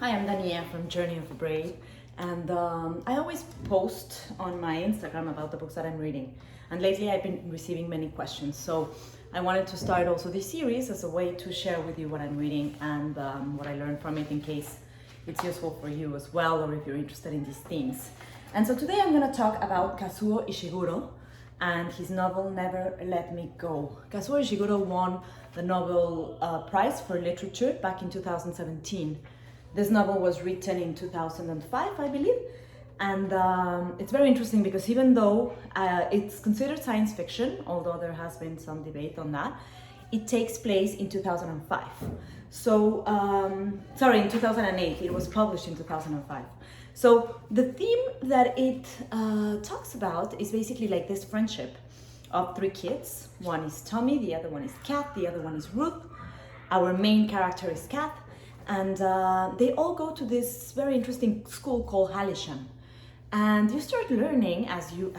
Hi, I'm Dania from Journey of a Brave, and I always post on my Instagram about the books that I'm reading. And lately I've been receiving many questions, so I wanted to start also this series as a way to share with you what I'm reading and what I learned from it in case it's useful for you as well, or if you're interested in these themes. And so today I'm going to talk about Kazuo Ishiguro and his novel Never Let Me Go. Kazuo Ishiguro won the Nobel Prize for Literature back in 2017. This novel was written in 2005, I believe, and it's very interesting because even though it's considered science fiction, although there has been some debate on that, it takes place in 2005. So, in 2008, it was published in 2005. So the theme that it talks about is basically like this friendship of three kids. One is Tommy, the other one is Kat, the other one is Ruth. Our main character is Kat. And they all go to this very interesting school called Halisham, and you start learning as you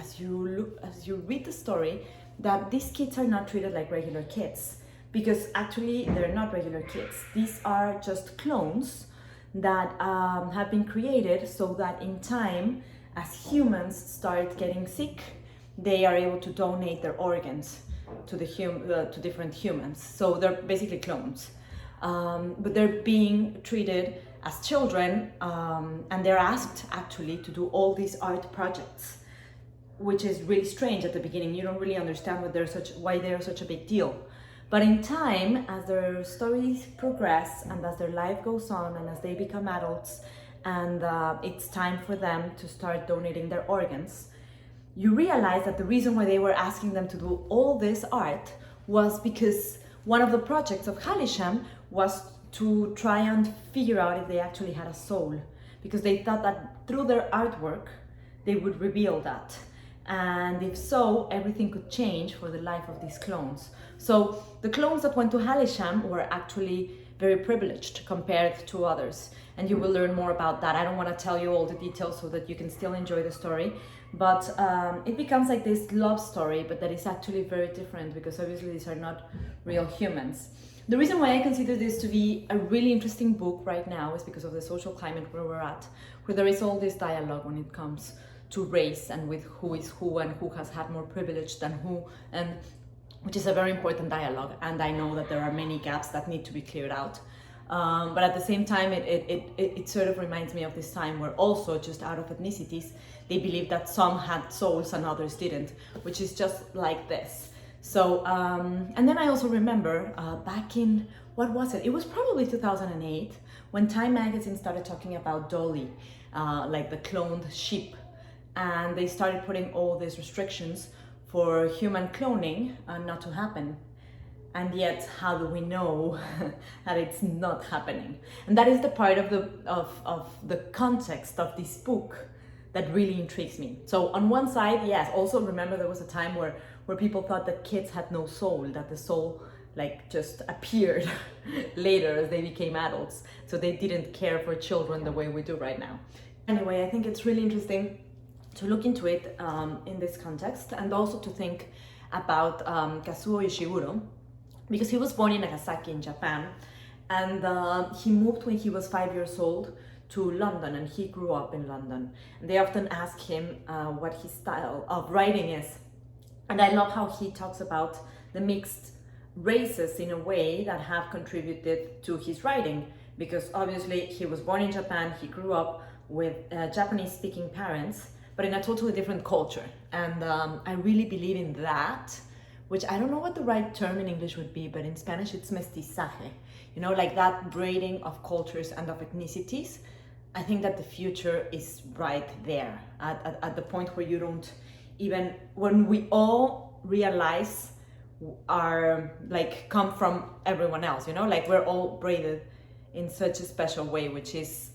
read the story that these kids are not treated like regular kids, because actually they're not regular kids. These are just clones that have been created so that in time, as humans start getting sick, they are able to donate their organs to to different humans. So they're basically clones. But they're being treated as children, and they're asked actually to do all these art projects, which is really strange at the beginning. You don't really understand why they're such a big deal. But in time, as their stories progress and as their life goes on and as they become adults and it's time for them to start donating their organs, you realize that the reason why they were asking them to do all this art was because one of the projects of Halisham was to try and figure out if they actually had a soul, because they thought that through their artwork they would reveal that, and if so, everything could change for the life of these clones. So the clones that went to Halisham were actually very privileged compared to others, and you will learn more about that. I don't want to tell you all the details so that you can still enjoy the story, but it becomes like this love story, but that is actually very different because obviously these are not real humans. The reason why I consider this to be a really interesting book right now is because of the social climate where we're at, where there is all this dialogue when it comes to race and with who is who and who has had more privilege than who, and which is a very important dialogue. And I know that there are many gaps that need to be cleared out. But at the same time, it sort of reminds me of this time where also just out of ethnicities, they believed that some had souls and others didn't, which is just like this. So, and then I also remember back in, what was it? It was probably 2008 when Time magazine started talking about Dolly, like the cloned sheep. And they started putting all these restrictions for human cloning not to happen. And yet, how do we know that it's not happening? And that is the part of the context of this book that really intrigues me. So on one side, yes, also remember there was a time where people thought that kids had no soul, that the soul like just appeared later as they became adults. So they didn't care for children the way we do right now. Anyway, I think it's really interesting to look into it in this context, and also to think about Kazuo Ishiguro, because he was born in Nagasaki in Japan, and he moved when he was 5 years old to London, and he grew up in London. And they often ask him what his style of writing is. And I love how he talks about the mixed races in a way that have contributed to his writing, because obviously he was born in Japan, he grew up with Japanese speaking parents, but in a totally different culture. And I really believe in that, which I don't know what the right term in English would be, but in Spanish it's mestizaje, you know, like that braiding of cultures and of ethnicities. I think that the future is right there, at the point where you don't even, when we all realize are like come from everyone else, you know, like we're all braided in such a special way, which is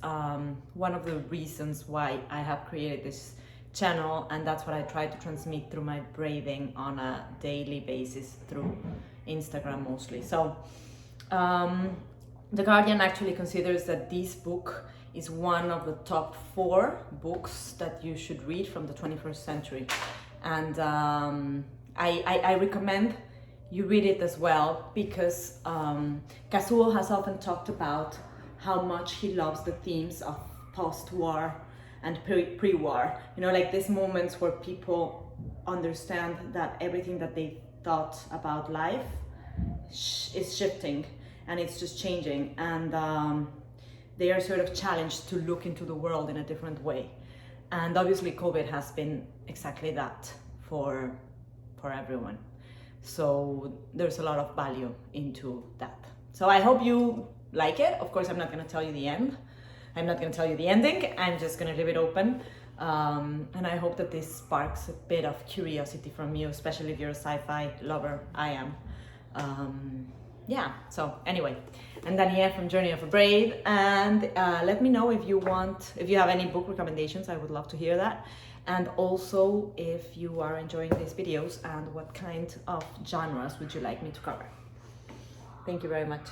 one of the reasons why I have created this channel, and that's what I try to transmit through my braiding on a daily basis through Instagram mostly. So The Guardian actually considers that this book is one of the top 4 books that you should read from the 21st century, and I recommend you read it as well, because Kazuo has often talked about how much he loves the themes of post-war and pre-war. You know, like these moments where people understand that everything that they thought about life is shifting and it's just changing, and they are sort of challenged to look into the world in a different way. And obviously COVID has been exactly that for everyone. So there's a lot of value into that. So I hope you like it. Of course, I'm not going to tell you the end. I'm not going to tell you the ending. I'm just going to leave it open. And I hope that this sparks a bit of curiosity from you, especially if you're a sci-fi lover. I am. Yeah, so anyway, I'm Danielle from Journey of a Brave, and let me know if you have any book recommendations. I would love to hear that. And also if you are enjoying these videos, and what kind of genres would you like me to cover. Thank you very much.